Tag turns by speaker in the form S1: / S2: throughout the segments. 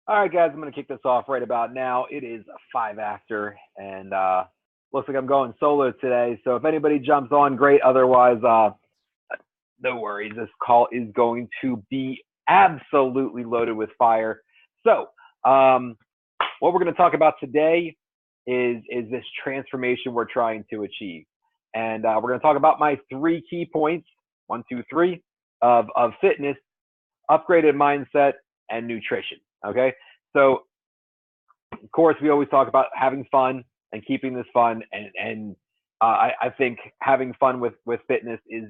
S1: All right, guys, I'm going to kick this off right about now. It is 5 after, and looks like I'm going solo today. So if anybody jumps on, great. Otherwise, no worries. This call is going to be absolutely loaded with fire. So, what we're going to talk about today is this transformation we're trying to achieve, and we're going to talk about my 3 key points, one, two, three, of fitness, upgraded mindset, and nutrition. Okay, so of course we always talk about having fun and keeping this fun, and I think having fun with fitness is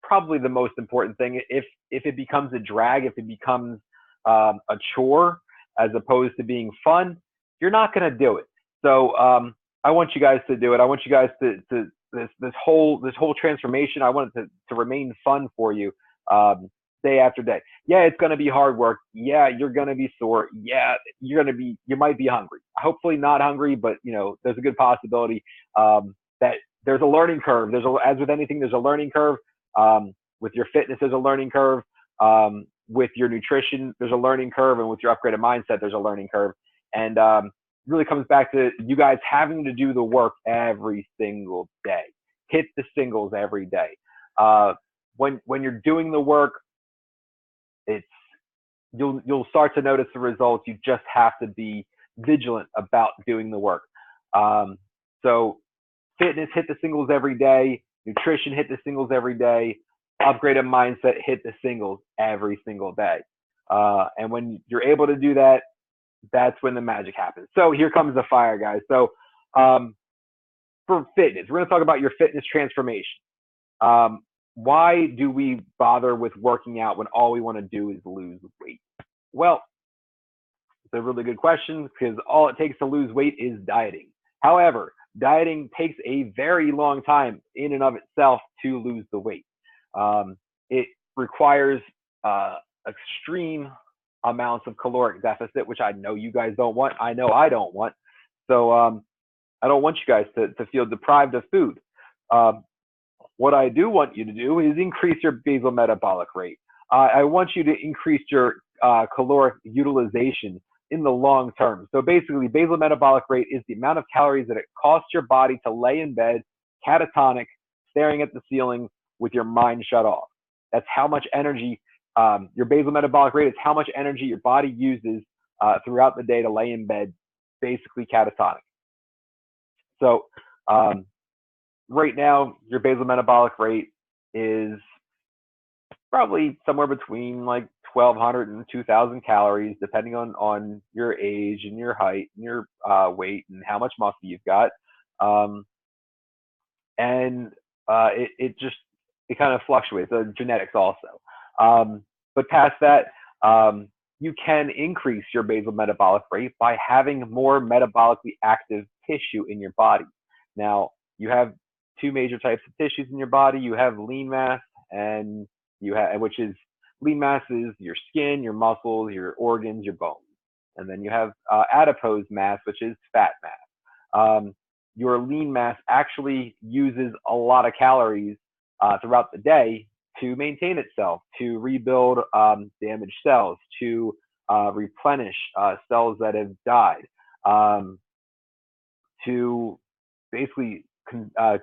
S1: probably the most important thing. If it becomes a drag, if it becomes a chore as opposed to being fun, you're not going to do it. So I want you guys to do it. I want you guys to this whole transformation. I want it to remain fun for you. Um, Day after day. Yeah, it's going to be hard work. Yeah, you're going to be sore. Yeah, you might be hungry. Hopefully not hungry, but there's a good possibility that there's a learning curve. As with anything, there's a learning curve. With your fitness, there's a learning curve. With your nutrition, there's a learning curve, and with your upgraded mindset, there's a learning curve. And really comes back to you guys having to do the work every single day. Hit the singles every day. When you're doing the work, it's you'll start to notice the results. You just have to be vigilant about doing the work. So fitness, hit the singles every day. Nutrition, hit the singles every day. Upgraded mindset, hit the singles every single day. And when you're able to do that, that's when the magic happens. So here comes the fire, guys. So for fitness, we're going to talk about your fitness transformation. Um, why do we bother with working out when all we want to do is lose weight? Well, it's a really good question because all it takes to lose weight is dieting. However, dieting takes a very long time in and of itself to lose the weight. It requires extreme amounts of caloric deficit, which I know you guys don't want. I know I don't want. So I don't want you guys to feel deprived of food. Um, what I do want you to do is increase your basal metabolic rate. I want you to increase your caloric utilization in the long term. So basically, basal metabolic rate is the amount of calories that it costs your body to lay in bed, catatonic, staring at the ceiling with your mind shut off. That's how much energy your basal metabolic rate is how much energy your body uses throughout the day to lay in bed, basically catatonic. So right now, your basal metabolic rate is probably somewhere between like 1,200 and 2,000 calories, depending on your age and your height and your weight and how much muscle you've got. Um, and it kind of fluctuates. The genetics also. But past that, you can increase your basal metabolic rate by having more metabolically active tissue in your body. Now, you have two major types of tissues in your body. You have lean mass, and which is lean mass is your skin, your muscles, your organs, your bones, and then you have adipose mass, which is fat mass. Your lean mass actually uses a lot of calories throughout the day to maintain itself, to rebuild damaged cells, to replenish cells that have died, to basically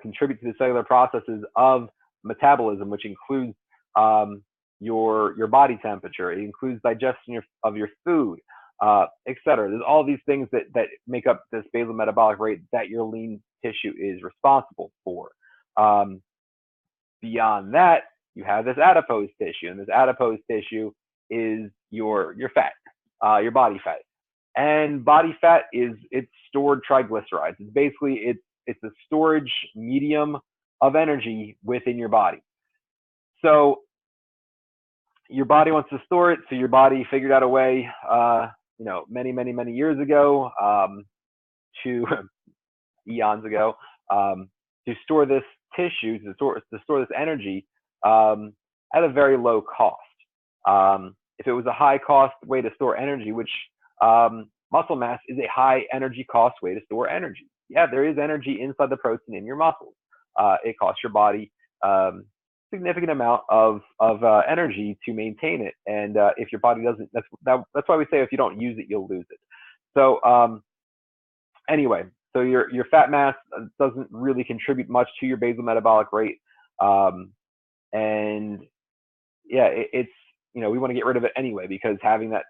S1: contribute to the cellular processes of metabolism, which includes your body temperature. It includes digestion of your food, etc. There's all these things that make up this basal metabolic rate that your lean tissue is responsible for. Beyond that, you have this adipose tissue, and this adipose tissue is your fat, your body fat. And body fat it's stored triglycerides. It's basically it's a storage medium of energy within your body. So your body wants to store it. So your body figured out a way, many years ago, to eons ago, to store this tissue, to store this energy at a very low cost. If it was a high cost way to store energy, which muscle mass is a high energy cost way to store energy. Yeah, there is energy inside the protein in your muscles. It costs your body significant amount of energy to maintain it. And if your body doesn't, that's why we say if you don't use it, you'll lose it. So anyway, so your fat mass doesn't really contribute much to your basal metabolic rate. And yeah, it's, we want to get rid of it anyway, because having that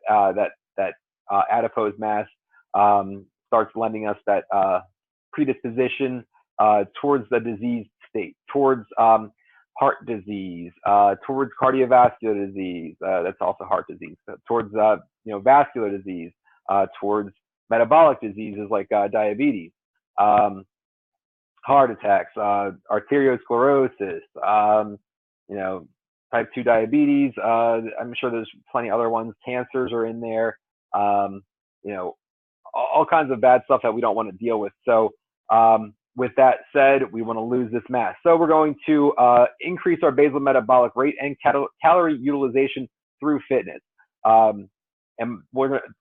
S1: adipose mass starts lending us that predisposition towards the disease state, towards heart disease, towards cardiovascular disease. That's also heart disease. Towards vascular disease, towards metabolic diseases like diabetes, heart attacks, arteriosclerosis, type 2 diabetes. I'm sure there's plenty other ones. Cancers are in there. All kinds of bad stuff that we don't want to deal with. So with that said, we want to lose this mass. So we're going to increase our basal metabolic rate and calorie utilization through fitness. And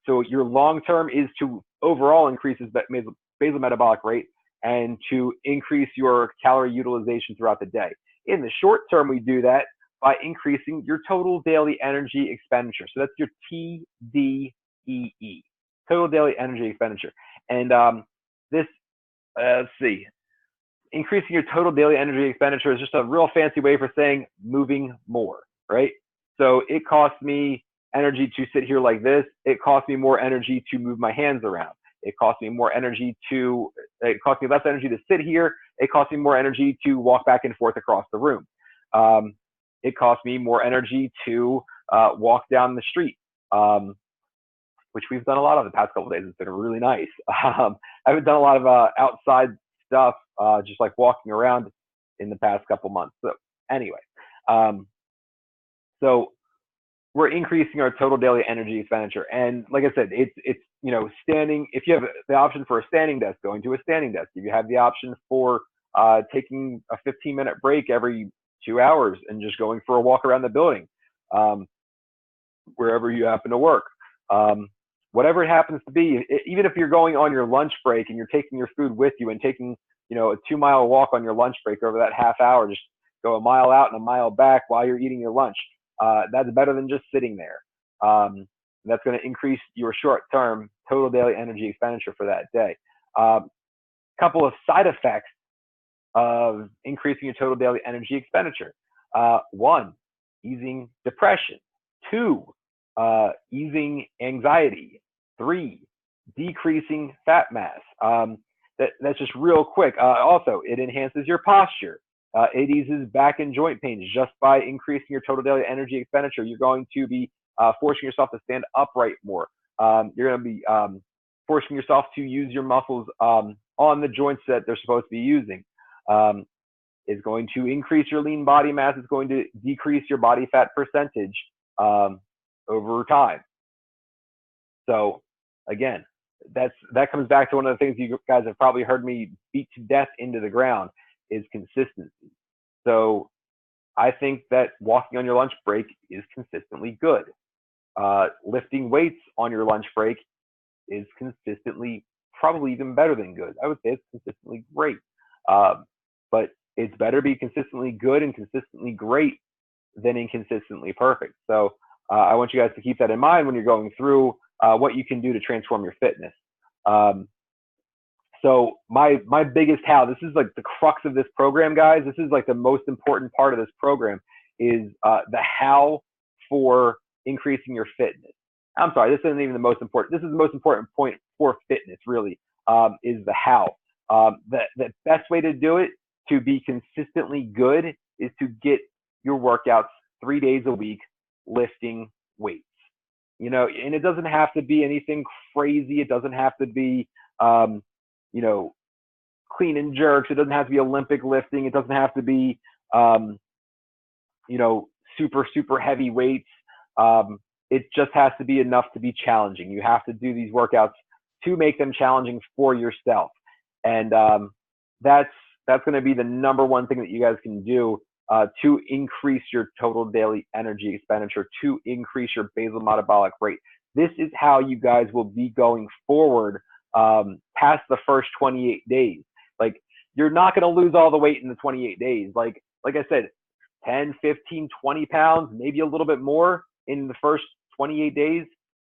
S1: so your long term is to overall increase basal metabolic rate and to increase your calorie utilization throughout the day. In the short term, we do that by increasing your total daily energy expenditure. So that's your TDEE, total daily energy expenditure. And this, let's see, increasing your total daily energy expenditure is just a real fancy way for saying moving more, right? So it costs me energy to sit here like this. It costs me more energy to move my hands around. It costs me less energy to sit here. It costs me more energy to walk back and forth across the room. It costs me more energy to walk down the street, which we've done a lot of the past couple of days. It's been really nice. I haven't done a lot of outside stuff, just like walking around in the past couple months. So anyway, so we're increasing our total daily energy expenditure. And like I said, it's standing. If you have the option for a standing desk, going to a standing desk. If you have the option for taking a 15-minute break every 2 hours and just going for a walk around the building, wherever you happen to work, whatever it happens to be. Even if you're going on your lunch break and you're taking your food with you and taking a 2-mile walk on your lunch break over that half hour, just go a mile out and a mile back while you're eating your lunch. That's better than just sitting there. That's going to increase your short-term total daily energy expenditure for that day. Couple of side effects of increasing your total daily energy expenditure. 1, easing depression. 2, easing anxiety. 3, decreasing fat mass. That's just real quick. Also, it enhances your posture. It eases back and joint pains just by increasing your total daily energy expenditure. You're going to be forcing yourself to stand upright more. You're going to be forcing yourself to use your muscles on the joints that they're supposed to be using. It's going to increase your lean body mass. It's going to decrease your body fat percentage over time. So again, that comes back to one of the things you guys have probably heard me beat to death into the ground, is consistency. So I think that walking on your lunch break is consistently good. Lifting weights on your lunch break is consistently probably even better than good. I would say it's consistently great. But it's better to be consistently good and consistently great than inconsistently perfect. So I want you guys to keep that in mind when you're going through what you can do to transform your fitness. So my biggest how, this is like the crux of this program, guys. This is like the most important part of this program, is the how for increasing your fitness. I'm sorry, this isn't even the most important. This is the most important point for fitness, really, is the how. The best way to do it, to be consistently good, is to get your workouts 3 days a week lifting weights. And it doesn't have to be anything crazy. It doesn't have to be clean and jerks. It doesn't have to be Olympic lifting. It doesn't have to be super heavy weights. It just has to be enough to be challenging. You have to do these workouts to make them challenging for yourself. And that's going to be the number one thing that you guys can do to increase your total daily energy expenditure, to increase your basal metabolic rate. This is how you guys will be going forward past the first 28 days. Like, you're not going to lose all the weight in the 28 days. Like I said, 10, 15, 20 pounds, maybe a little bit more in the first 28 days,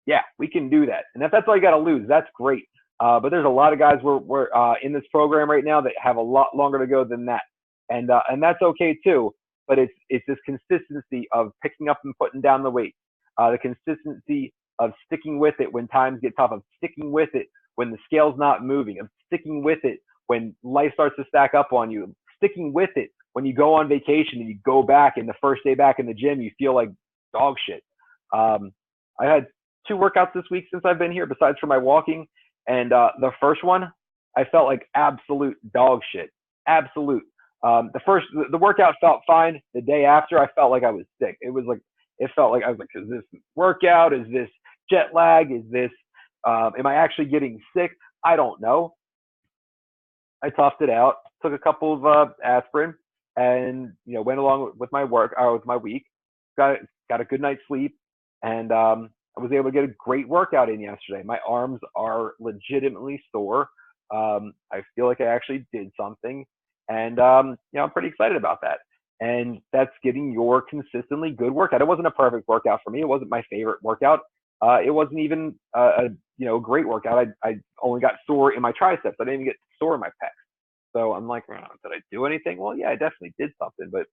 S1: yeah, we can do that. And if that's all you got to lose, that's great. But there's a lot of guys we're in this program right now that have a lot longer to go than that, and that's okay too. But it's this consistency of picking up and putting down the weight, the consistency of sticking with it when times get tough, of sticking with it when the scale's not moving, of sticking with it when life starts to stack up on you, sticking with it when you go on vacation and you go back and the first day back in the gym you feel like dog shit. I had 2 workouts this week since I've been here, besides for my walking. And the first one, I felt like absolute dog shit. Absolute. The workout felt fine. The day after, I felt like I was sick. It felt like I was like, is this workout? Is this jet lag? Is this, am I actually getting sick? I don't know. I toughed it out, took a couple of aspirin, and went along with my with my week. Got a good night's sleep, and I was able to get a great workout in yesterday. My arms are legitimately sore. I feel like I actually did something, and I'm pretty excited about that. And that's getting your consistently good workout. It wasn't a perfect workout for me. It wasn't my favorite workout. It wasn't even a great workout. I only got sore in my triceps. I didn't even get sore in my pecs. So I'm like, did I do anything? Well, yeah, I definitely did something, but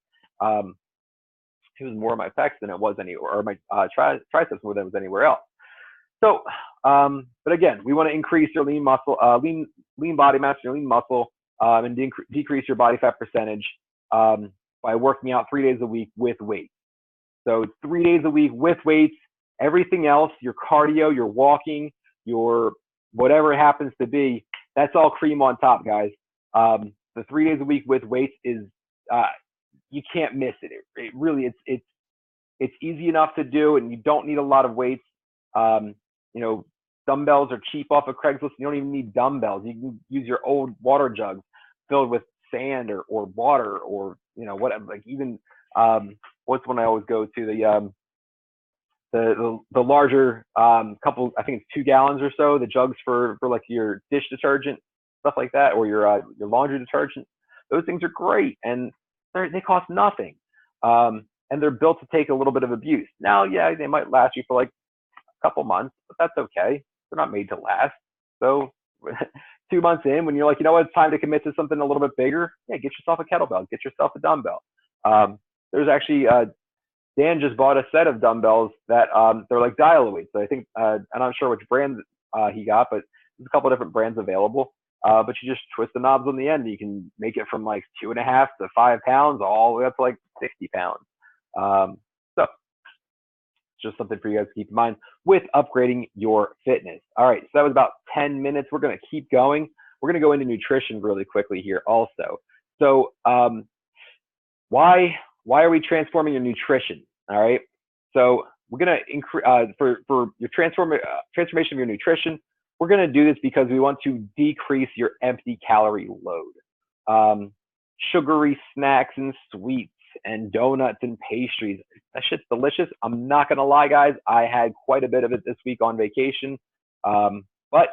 S1: it was more my pecs than it was or my triceps more than it was anywhere else. So, but again, we want to increase your lean muscle, lean body mass, your lean muscle, and decrease your body fat percentage by working out 3 days a week with weights. So 3 days a week with weights. Everything else, your cardio, your walking, your whatever it happens to be, that's all cream on top, guys. The 3 days a week with weights is you can't miss it. It really, it's easy enough to do, and you don't need a lot of weights. Dumbbells are cheap off of Craigslist. You don't even need dumbbells. You can use your old water jugs filled with sand or water or whatever. Like even what's one I always go to, the larger couple, I think it's 2 gallons or so, the jugs for like your dish detergent, stuff like that, or your laundry detergent. Those things are great, and they cost nothing, and they're built to take a little bit of abuse. Now, yeah, they might last you for like a couple months, but that's okay. They're not made to last. So 2 months in, when you're like, it's time to commit to something a little bit bigger, yeah, get yourself a kettlebell, get yourself a dumbbell. There's actually Dan just bought a set of dumbbells that they're like dial-a-weight. So I think I'm not sure which brand he got, but there's a couple of different brands available. But you just twist the knobs on the end. You can make it from like 2.5 to 5 pounds, all the way up to like 60 pounds. So just something for you guys to keep in mind with upgrading your fitness. All right, so that was about 10 minutes. We're going to keep going. We're going to go into nutrition really quickly here also. So why are we transforming your nutrition? All right, so we're going to increase for your transformation of your nutrition. We're going to do this because we want to decrease your empty calorie load. Sugary snacks and sweets and donuts and pastries, that shit's delicious. I'm not going to lie, guys. I had quite a bit of it this week on vacation. But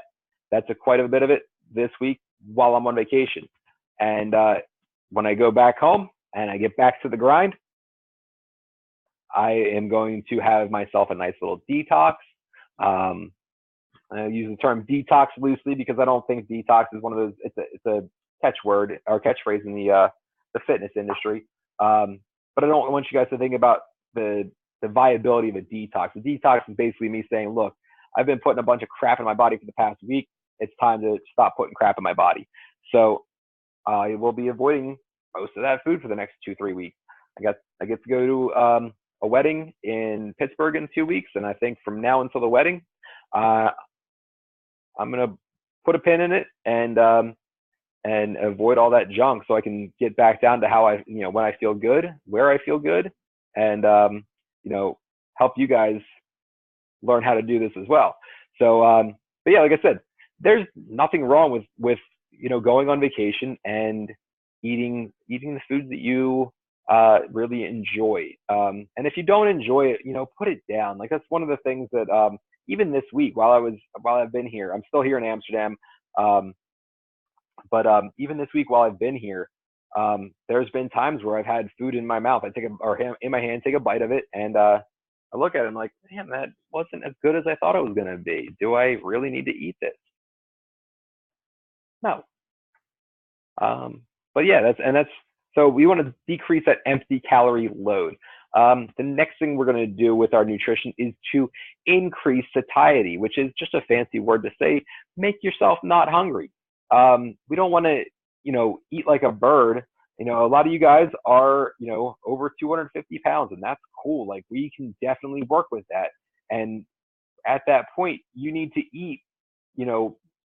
S1: that's quite a bit of it this week while I'm on vacation. And when I go back home and I get back to the grind, I am going to have myself a nice little detox. I use the term detox loosely because I don't think detox is one of those. It's a catchword or catchphrase in the fitness industry. But I don't want you guys to think about the viability of a detox. A detox is basically me saying, look, I've been putting a bunch of crap in my body for the past week. It's time to stop putting crap in my body. So I will be avoiding most of that food for the next 2-3 weeks. I get to go to a wedding in Pittsburgh in 2 weeks, and I think from now until the wedding, I'm gonna put a pin in it and avoid all that junk so I can get back down to how when I feel good, where I feel good, and help you guys learn how to do this as well. So but yeah, like I said, there's nothing wrong with going on vacation and eating the foods that you really enjoy. And if you don't enjoy it, put it down. Like that's one of the things that even this week while I've been here, I'm still here in Amsterdam. But even this week while I've been here, There's been times where I've had food in my mouth. I take or in my hand, take a bite of it, and I look at it. I'm like, man, that wasn't as good as I thought it was going to be. Do I really need to eat this? No. But yeah, that's so we want to decrease that empty calorie load. The next thing we're going to do with our nutrition is to increase satiety, which is just a fancy word to say make yourself not hungry. We don't want to, eat like a bird. A lot of you guys are, over 250 pounds, and that's cool. Like we can definitely work with that. And at that point, you need to eat,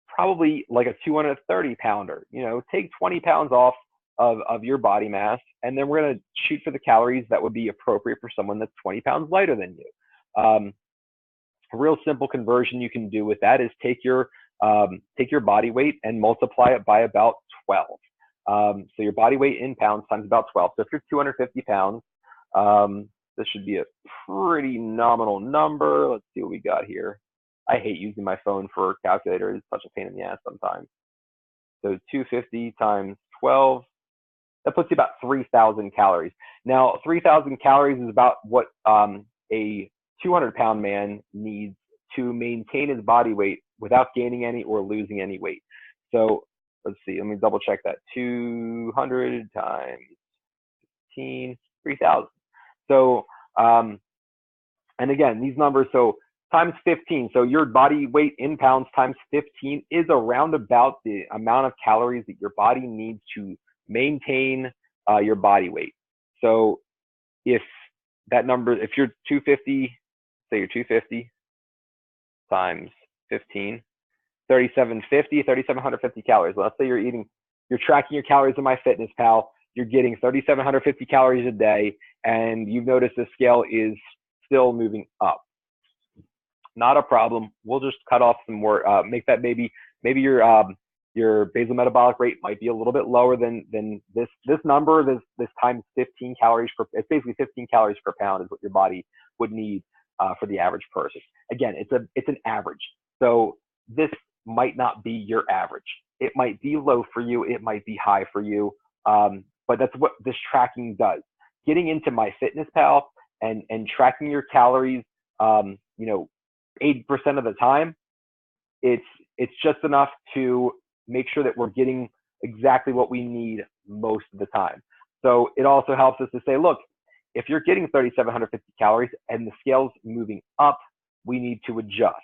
S1: probably like a 230 pounder. Take 20 pounds off of your body mass, and then we're going to shoot for the calories that would be appropriate for someone that's 20 pounds lighter than you. A real simple conversion you can do with that is take your body weight and multiply it by about 12. So your body weight in pounds times about 12. So if you're 250 pounds, this should be a pretty nominal number. Let's see what we got here. I hate using my phone for a calculator. It's such a pain in the ass sometimes. So 250 times 12, that puts you about 3,000 calories. Now, 3,000 calories is about what a 200-pound man needs to maintain his body weight without gaining any or losing any weight. So let's see, let me double check that. 200 times 15, 3,000. So, and again, these numbers, so times 15. So your body weight in pounds times 15 is around about the amount of calories that your body needs to maintain your body weight. So if that number, if you're 250, say you're 250 times 15, 3,750 calories. Well, let's say you're tracking your calories in MyFitnessPal. You're getting 3,750 calories a day, and you've noticed the scale is still moving up. Not a problem. We'll just cut off some more. Make that maybe your basal metabolic rate might be a little bit lower than this number. This times 15 calories per. It's basically 15 calories per pound is what your body would need for the average person. Again, it's an average. So this might not be your average. It might be low for you. It might be high for you. But that's what this tracking does. Getting into MyFitnessPal and tracking your calories, 80% of the time, it's just enough to make sure that we're getting exactly what we need most of the time. So it also helps us to say, look, if you're getting 3,750 calories and the scale's moving up, we need to adjust.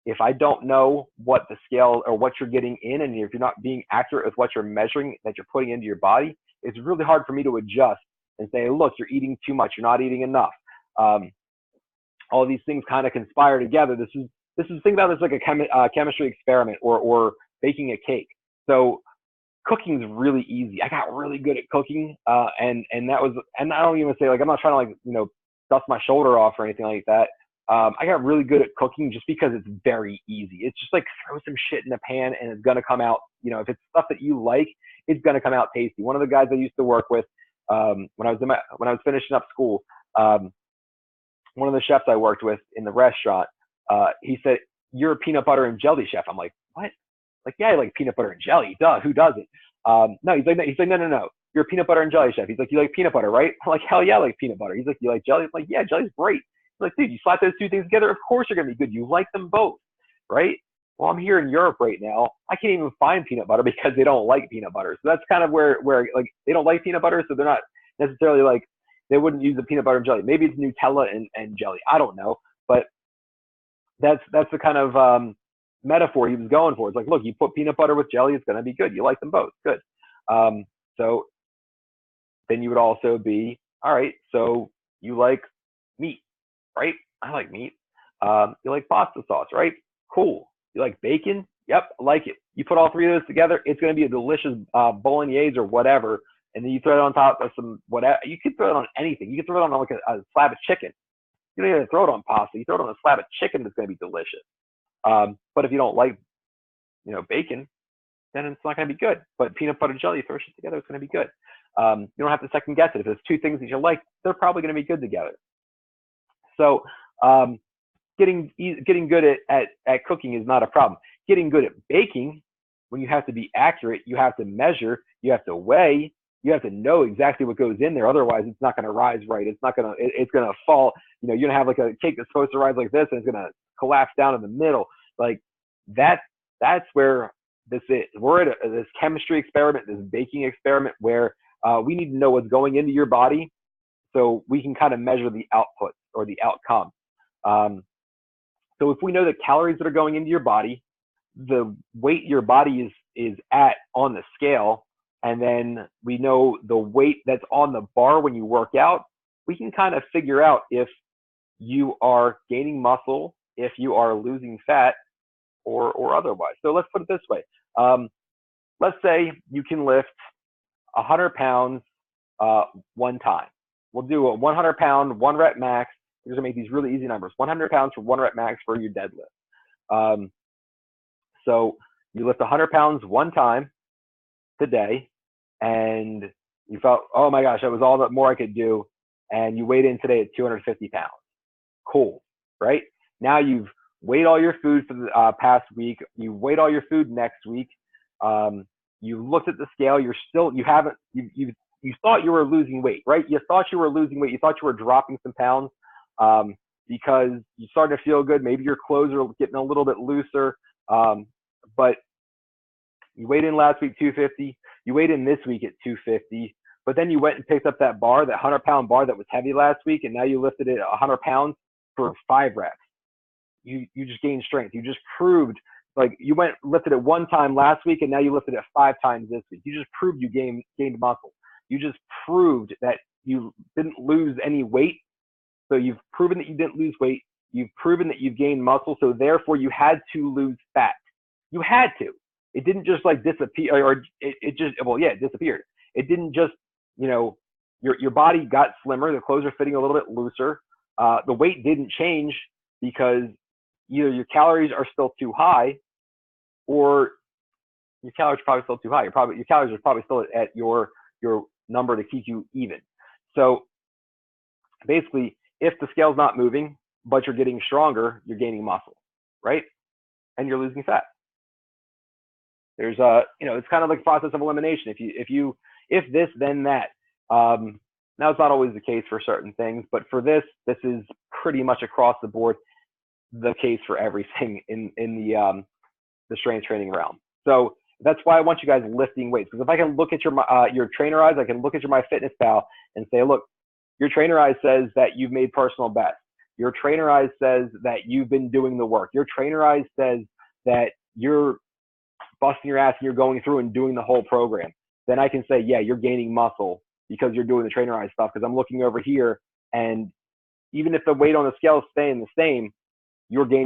S1: If I don't know what the scale or what you're getting in, and if you're not being accurate with what you're measuring that you're putting into your body, it's really hard for me to adjust and say, look, you're eating too much, you're not eating enough. All these things kind of conspire together. This is think about this like a chemistry experiment or baking a cake. So cooking is really easy. I got really good at cooking, and I don't even say, like, I'm not trying to, like, dust my shoulder off or anything like that. I got really good at cooking just because it's very easy. It's just like throw some shit in a pan and it's gonna come out. If it's stuff that you like, it's gonna come out tasty. One of the guys I used to work with when I was finishing up school, one of the chefs I worked with in the restaurant, he said, "You're a peanut butter and jelly chef." I'm like, "What?" Like, yeah, I like peanut butter and jelly. Duh, who doesn't? No, he's like, no. You're a peanut butter and jelly chef. He's like, you like peanut butter, right? I'm like, hell yeah, I like peanut butter. He's like, you like jelly? I'm like, yeah, jelly's great. He's like, dude, you slap those two things together, of course you're gonna be good. You like them both, right? Well, I'm here in Europe right now. I can't even find peanut butter because they don't like peanut butter. So that's kind of where like they don't like peanut butter, so they're not necessarily like they wouldn't use the peanut butter and jelly. Maybe it's Nutella and jelly. I don't know, but that's the kind of metaphor he was going for. It's like, look, you put peanut butter with jelly, it's gonna be good. You like them both, good. So then you would also be, all right, so you like meat, right? I like meat. You like pasta sauce, right? Cool. You like bacon? Yep, I like it. You put all three of those together, it's going to be a delicious bolognese or whatever. And then you throw it on top of some whatever. You can throw it on anything. You can throw it on like a slab of chicken. You don't even throw it on pasta. You throw it on a slab of chicken that's going to be delicious. But if you don't like, bacon, then it's not going to be good. But peanut butter and jelly, throw shit together, it's going to be good. You don't have to second guess it. If there's two things that you like, they're probably going to be good together. So getting good at cooking is not a problem. Getting good at baking, when you have to be accurate, you have to measure, you have to weigh, you have to know exactly what goes in there. Otherwise, it's not going to rise right. It's not going to, it's going to fall. You know, you're going to have like a cake that's supposed to rise like this, and it's going to collapse down in the middle. Like that's where this is. We're at this chemistry experiment, this baking experiment where we need to know what's going into your body so we can kind of measure the output or the outcome. So if we know the calories that are going into your body, the weight your body is at on the scale, and then we know the weight that's on the bar when you work out, we can kind of figure out if you are gaining muscle, if you are losing fat, or otherwise. So let's put it this way. Let's say you can lift 100 pounds one time. We'll do a 100 pound, 1 rep max. We're going to make these really easy numbers. 100 pounds for 1 rep max for your deadlift. So you lift 100 pounds one time today, and you felt, oh my gosh, that was all the more I could do. And you weighed in today at 250 pounds. Cool, right? Now you've weighed all your food for the past week. You weighed all your food next week. You looked at the scale. You thought you were losing weight, right? You thought you were losing weight. You thought you were dropping some pounds because you started to feel good. Maybe your clothes are getting a little bit looser. But you weighed in last week 250. You weighed in this week at 250. But then you went and picked up that bar, that 100-pound bar that was heavy last week, and now you lifted it 100 pounds for 5 reps. You just gained strength. You just proved, like, you went lifted it one time last week, and now you lifted it 5 times this week. You just proved you gained muscle. You just proved that you didn't lose any weight. So you've proven that you didn't lose weight. You've proven that you've gained muscle. So therefore, you had to lose fat. You had to. It didn't just like disappear, or it just, well, yeah, it disappeared. It didn't just, you know, your body got slimmer. The clothes are fitting a little bit looser. The weight didn't change because either your calories are still too high, or your calories are probably still too high. Your calories are probably still at your number to keep you even. So basically, if the scale's not moving, but you're getting stronger, you're gaining muscle, right? And you're losing fat. There's it's kind of like a process of elimination. If this, then that. Now it's not always the case for certain things, but for this is pretty much across the board the case for everything in the strength training realm. So that's why I want you guys lifting weights, because if I can look at your trainer eyes, I can look at your MyFitnessPal and say, look, your trainer eyes says that you've made personal best. Your trainer eyes says that you've been doing the work. Your trainer eyes says that you're busting your ass and you're going through and doing the whole program. Then I can say, yeah, you're gaining muscle because you're doing the trainer eyes stuff, because I'm looking over here, and even if the weight on the scale is staying the same,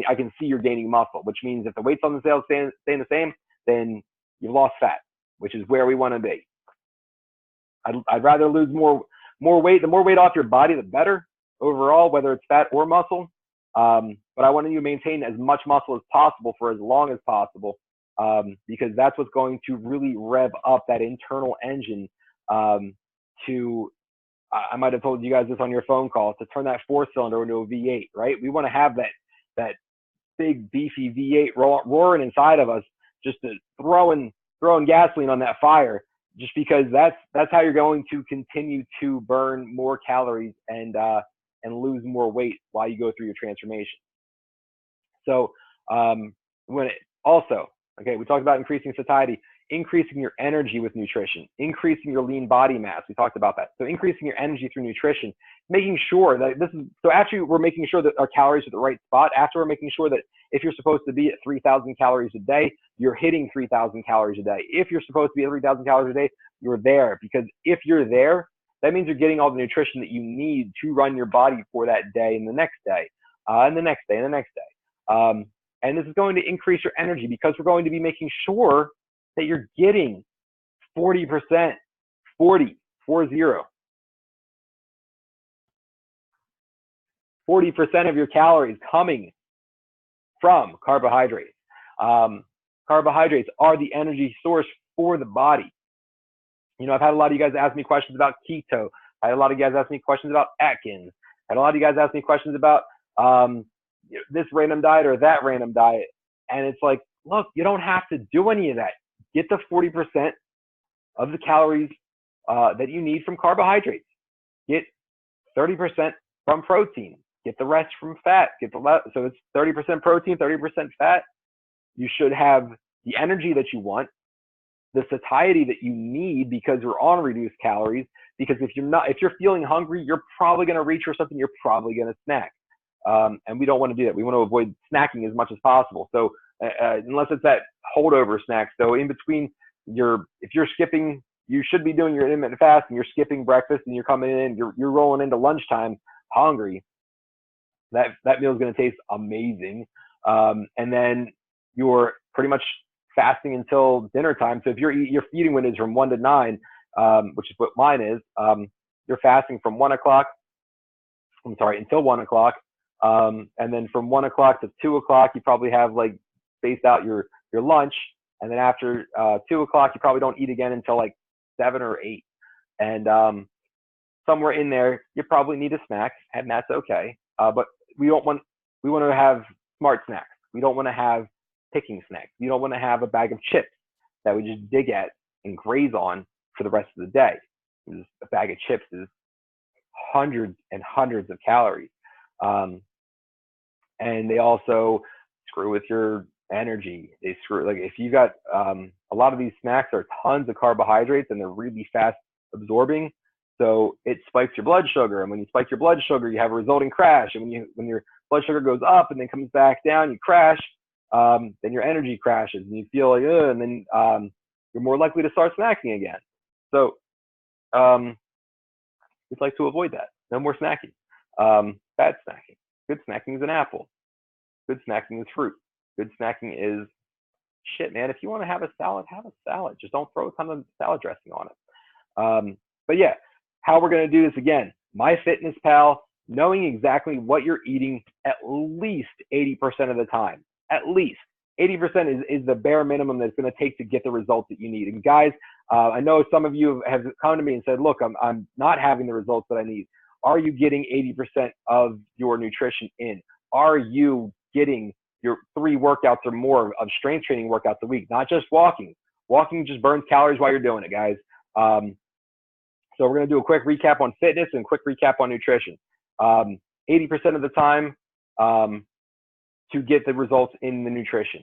S1: I can see you're gaining muscle, which means if the weights on the scale staying the same, then you lost fat, which is where we want to be. I'd rather lose more weight. The more weight off your body, the better overall, whether it's fat or muscle. But I want you to maintain as much muscle as possible for as long as possible, because that's what's going to really rev up that internal engine I might have told you guys this on your phone call, to turn that 4-cylinder into a V8, right? We want to have that big beefy V8 roaring inside of us, just to throwing gasoline on that fire, just because that's how you're going to continue to burn more calories and lose more weight while you go through your transformation. So we talked about increasing satiety, increasing your energy with nutrition, increasing your lean body mass. We talked about that. So increasing your energy through nutrition, making sure that we're making sure that our calories are at the right spot. After, we're making sure that if you're supposed to be at 3,000 calories a day, you're hitting 3,000 calories a day. If you're supposed to be at 3,000 calories a day, you're there, because if you're there, that means you're getting all the nutrition that you need to run your body for that day and the next day, and the next day and the next day. And this is going to increase your energy, because we're going to be making sure that you're getting 40% of your calories coming from carbohydrates. Carbohydrates are the energy source for the body. You know, I've had a lot of you guys ask me questions about keto. I had a lot of you guys ask me questions about Atkins. I had a lot of you guys ask me questions about this random diet or that random diet. And it's like, look, you don't have to do any of that. Get the 40% of the calories that you need from carbohydrates. Get 30% from protein. Get the rest from fat. So it's 30% protein, 30% fat. You should have the energy that you want, the satiety that you need because you're on reduced calories. Because if you're feeling hungry, you're probably going to reach for something. You're probably going to snack, and we don't want to do that. We want to avoid snacking as much as possible. So unless it's that holdover snack. So in between, if you're skipping, you should be doing your intermittent fast, and you're skipping breakfast, and you're coming in, you're rolling into lunchtime hungry. That meal is going to taste amazing, and then you're pretty much fasting until dinner time. So if your feeding window is from 1 to 9, which is what mine is, you're fasting from 1 o'clock. I'm sorry, until 1 o'clock, and then from 1 o'clock to 2 o'clock, you probably have like spaced out your lunch, and then after 2 o'clock, you probably don't eat again until like 7 or 8, and somewhere in there, you probably need a snack, and that's okay. But we want to have smart snacks. We don't want to have picking snacks. You don't want to have a bag of chips that we just dig at and graze on for the rest of the day. A bag of chips is hundreds and hundreds of calories. And they also screw with your energy. They screw, like if you got, a lot of these snacks are tons of carbohydrates and they're really fast absorbing. So it spikes your blood sugar. And when you spike your blood sugar, you have a resulting crash. And when your blood sugar goes up and then comes back down, you crash, then your energy crashes and you feel like, and then you're more likely to start snacking again. So we'd like to avoid that. No more snacking. Bad snacking. Good snacking is an apple. Good snacking is fruit. Good snacking is shit, man. If you want to have a salad, have a salad. Just don't throw a ton of salad dressing on it. But yeah, how we're going to do this again, MyFitnessPal, knowing exactly what you're eating at least 80% of the time. At least 80% is the bare minimum that's going to take to get the results that you need. And guys, I know some of you have come to me and said, look, I'm not having the results that I need. Are you getting 80% of your nutrition in? Are you getting your 3 workouts or more of strength training workouts a week? Not just walking. Walking just burns calories while you're doing it, guys. So we're going to do a quick recap on fitness and a quick recap on nutrition. 80% of the time to get the results in the nutrition.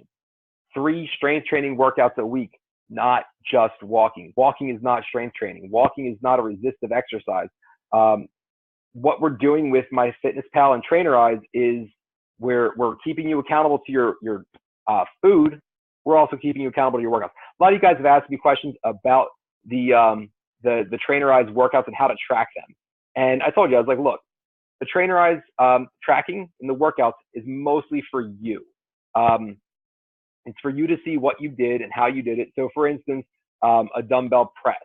S1: 3 strength training workouts a week, not just walking. Walking is not strength training. Walking is not a resistive exercise. What we're doing with MyFitnessPal and Trainerize is we're keeping you accountable to your food. We're also keeping you accountable to your workouts. A lot of you guys have asked me questions about the Trainerize workouts and how to track them. And I told you, I was like, look, the Trainerize tracking in the workouts is mostly for you. It's for you to see what you did and how you did it. So for instance, a dumbbell press.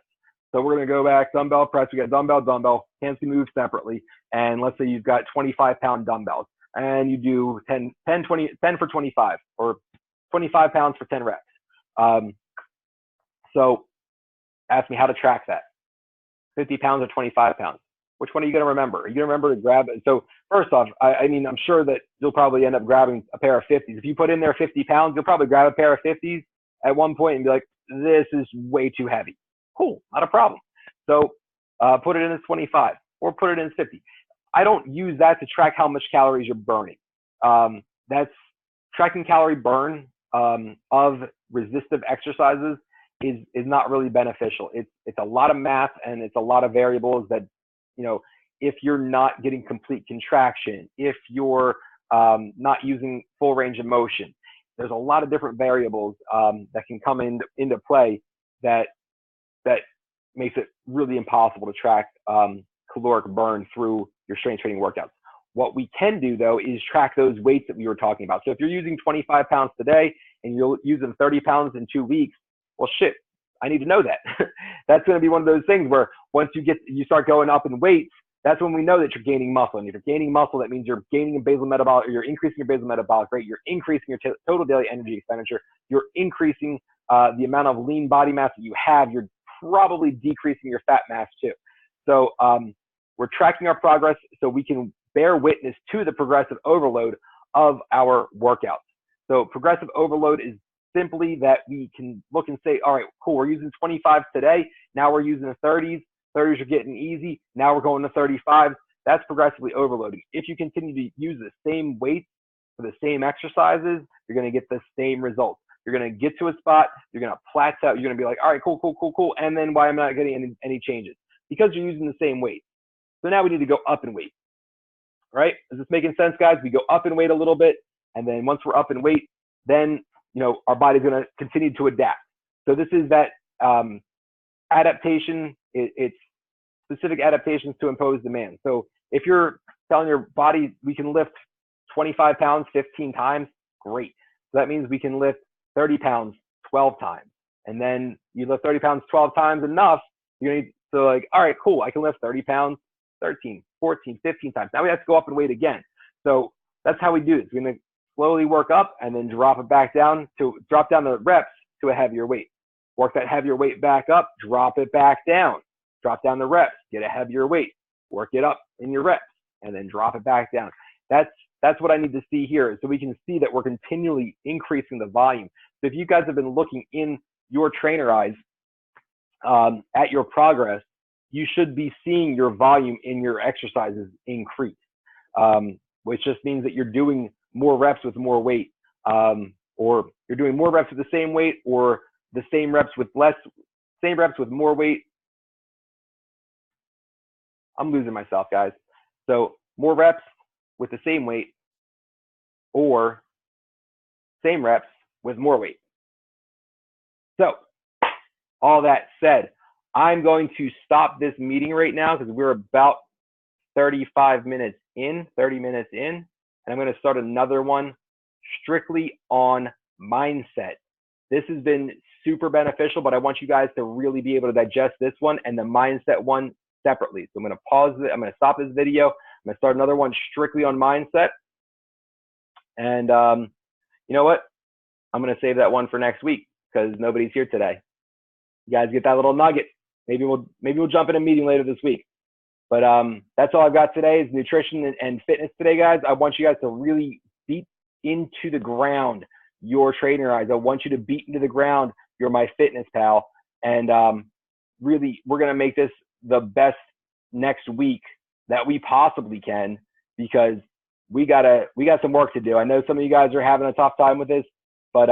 S1: So we're going to go back, dumbbell press. We got dumbbell, hands can move separately. And let's say you've got 25-pound dumbbells and you do 10 for 25 or 25 pounds for 10 reps. So ask me how to track that. 50 pounds or 25 pounds. Which one are you going to remember? Are you going to remember to grab it? So first off, I mean, I'm sure that you'll probably end up grabbing a pair of 50s. If you put in there 50 pounds, you'll probably grab a pair of 50s at one point and be like, this is way too heavy. Cool, not a problem. So put it in as 25 or put it in as 50. I don't use that to track how much calories you're burning. That's tracking calorie burn of resistive exercises is not really beneficial. It's a lot of math and it's a lot of variables that, you know, if you're not getting complete contraction, if you're not using full range of motion, there's a lot of different variables that can come into play that makes it really impossible to track caloric burn through your strength training workouts. What we can do though is track those weights that we were talking about. So if you're using 25 pounds today and you're using 30 pounds in 2 weeks, well, shit, I need to know that. That's going to be one of those things where once you start going up in weights, that's when we know that you're gaining muscle. And if you're gaining muscle, that means you're gaining a basal metabolic, or you're increasing your basal metabolic rate, you're increasing your total daily energy expenditure, you're increasing the amount of lean body mass that you have, you're probably decreasing your fat mass too. So we're tracking our progress so we can bear witness to the progressive overload of our workouts. So progressive overload is simply that we can look and say, all right, cool, we're using 25 today. Now we're using the 30s. 30s are getting easy. Now we're going to 35s. That's progressively overloading. If you continue to use the same weights for the same exercises, you're going to get the same results. You're going to get to a spot. You're going to plateau. You're going to be like, all right, cool, cool, cool, cool. And then why am I not getting any changes? Because you're using the same weight. So now we need to go up in weight. Right? Is this making sense, guys? We go up in weight a little bit. And then once we're up in weight, then, you know, our body's going to continue to adapt. So this is that adaptation. It's specific adaptations to impose demand. So if you're telling your body we can lift 25 pounds 15 times, great. So that means we can lift 30 pounds 12 times. And then you lift 30 pounds 12 times enough, you're going to, so like, all right, cool, I can lift 30 pounds 13, 14, 15 times. Now we have to go up and weight again. So that's how we do this. We're going to slowly work up and then drop it back down drop down the reps to a heavier weight. Work that heavier weight back up, drop it back down, drop down the reps, get a heavier weight, work it up in your reps, and then drop it back down. That's what I need to see here, so we can see that we're continually increasing the volume. So if you guys have been looking in your trainer eyes at your progress, you should be seeing your volume in your exercises increase, which just means that you're doing more reps with more weight, or you're doing more reps with the same weight, or the same reps with more weight. I'm losing myself, guys. So more reps with the same weight, or same reps with more weight. So all that said, I'm going to stop this meeting right now because we're about 30 minutes in, and I'm going to start another one strictly on mindset. This has been super beneficial, but I want you guys to really be able to digest this one and the mindset one separately. So I'm going to pause it. I'm going to stop this video. I'm going to start another one strictly on mindset. And you know what? I'm going to save that one for next week because nobody's here today. You guys get that little nugget. Maybe we'll jump in a meeting later this week. But that's all I've got today is nutrition and fitness today, guys. I want you guys to really beat into the ground your trainer eyes. I want you to beat into the ground your MyFitnessPal. And really, we're going to make this the best next week that we possibly can, because we got some work to do. I know some of you guys are having a tough time with this, but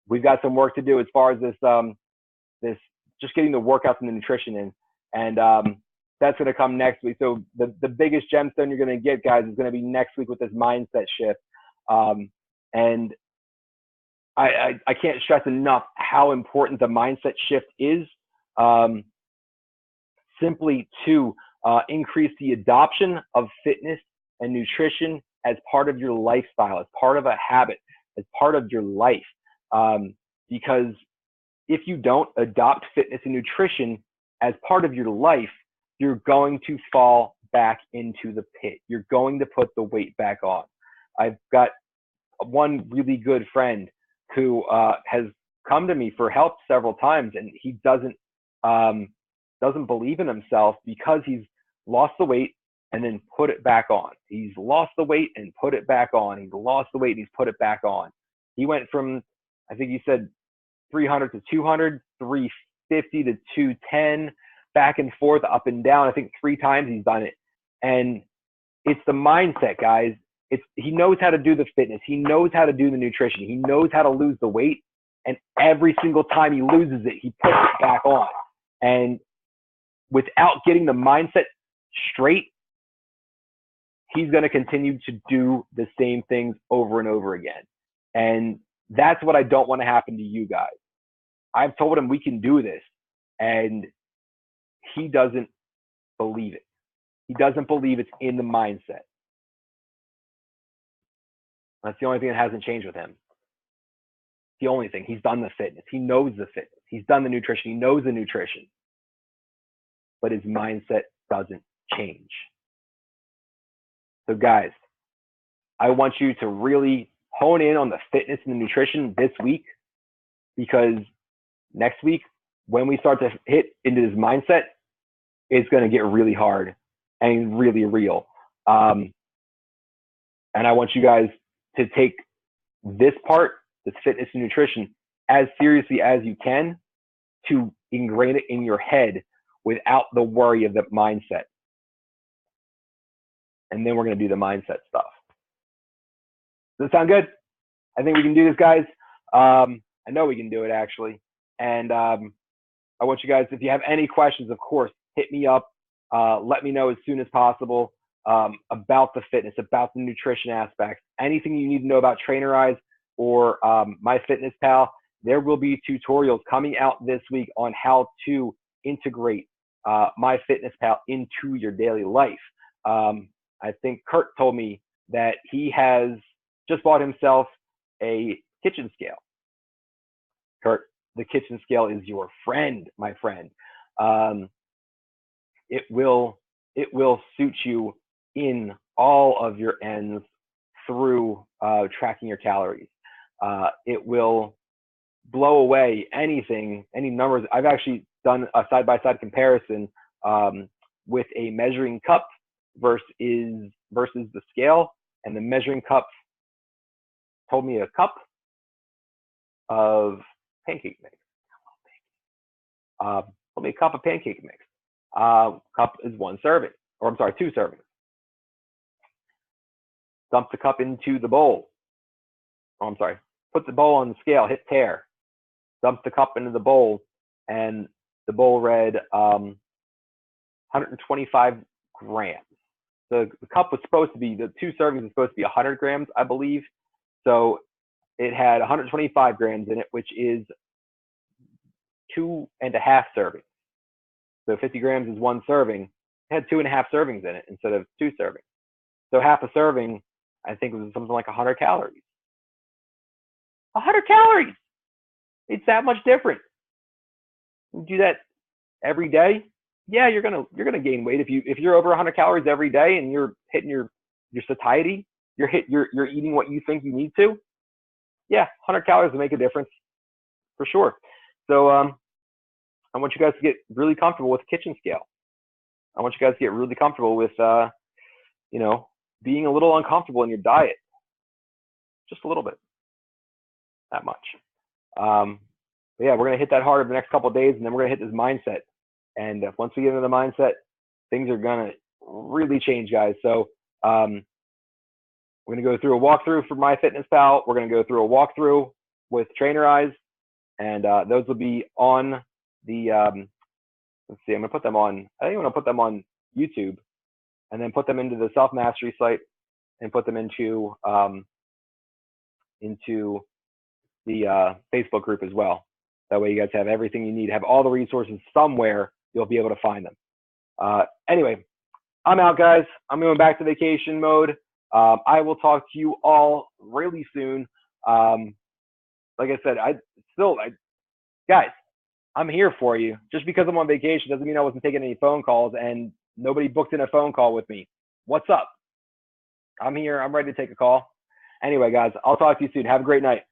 S1: we've got some work to do as far as this just getting the workouts and the nutrition in. And that's going to come next week. So the biggest gemstone you're going to get, guys, is going to be next week with this mindset shift. And I can't stress enough how important the mindset shift is, simply to increase the adoption of fitness and nutrition as part of your lifestyle, as part of a habit, as part of your life. Because if you don't adopt fitness and nutrition as part of your life, you're going to fall back into the pit. You're going to put the weight back on. I've got one really good friend who has come to me for help several times, and he doesn't believe in himself because he's lost the weight and then put it back on. He's lost the weight and put it back on. He's lost the weight and he's put it back on. He went from, I think he said 300 to 200, 350 to 210, back and forth, up and down. I think 3 times he's done it. And it's the mindset, guys. He knows how to do the fitness. He knows how to do the nutrition. He knows how to lose the weight. And every single time he loses it, he puts it back on. And without getting the mindset straight, he's going to continue to do the same things over and over again. And that's what I don't want to happen to you guys. I've told him we can do this, and he doesn't believe it. He doesn't believe it's in the mindset. That's the only thing that hasn't changed with him. The only thing. He's done the fitness. He knows the fitness. He's done the nutrition. He knows the nutrition. But his mindset doesn't change. So guys, I want you to really hone in on the fitness and the nutrition this week, because next week, when we start to hit into this mindset, it's going to get really hard and really real. And I want you guys to take this part this fitness and nutrition as seriously as you can to ingrain it in your head without the worry of the mindset. And then we're going to do the mindset stuff. Does that sound good? I think we can do this, guys. I know we can do it, actually. And I want you guys, if you have any questions, of course, hit me up. Let me know as soon as possible about the fitness, about the nutrition aspects, anything you need to know about Trainerize or MyFitnessPal. There will be tutorials coming out this week on how to integrate MyFitnessPal into your daily life. I think Kurt told me that he has just bought himself a kitchen scale. Kurt, the kitchen scale is your friend, my friend. It will suit you in all of your ends through tracking your calories. It will blow away anything, any numbers. I've actually done a side-by-side comparison with a measuring cup versus the scale, and the measuring cup told me a cup of pancake mix. Told me a cup of pancake mix. Cup is 1 serving, or I'm sorry, 2 servings. Dump the cup into the bowl. Oh, I'm sorry. Put the bowl on the scale, hit tare. Dump the cup into the bowl, and the bowl read 125 grams. The cup was supposed to be, the 2 servings was supposed to be 100 grams, I believe. So it had 125 grams in it, which is 2.5 servings. So 50 grams is 1 serving. It had 2.5 servings in it instead of 2 servings. So half a serving, I think, was something like 100 calories. 100 calories! It's that much different. You do that every day, yeah, you're gonna gain weight. If you're over 100 calories every day and you're hitting your satiety, you're eating what you think you need to, yeah, 100 calories will make a difference for sure. So I want you guys to get really comfortable with kitchen scale. I want you guys to get really comfortable with being a little uncomfortable in your diet, just a little bit, that much. But yeah, we're gonna hit that hard over the next couple of days, and then we're gonna hit this mindset. And once we get into the mindset, things are gonna really change, guys. So we're gonna go through a walkthrough for MyFitnessPal. We're gonna go through a walkthrough with Trainerize, and those will be on the. Let's see, I'm gonna put them on. I think I'm gonna put them on YouTube, and then put them into the Self Mastery site, and put them into the Facebook group as well. That way you guys have everything you need, have all the resources somewhere, you'll be able to find them. Anyway, I'm out, guys. I'm going back to vacation mode. I will talk to you all really soon. Like I said, guys, I'm here for you. Just because I'm on vacation doesn't mean I wasn't taking any phone calls, and nobody booked in a phone call with me. What's up? I'm here. I'm ready to take a call. Anyway, guys, I'll talk to you soon. Have a great night.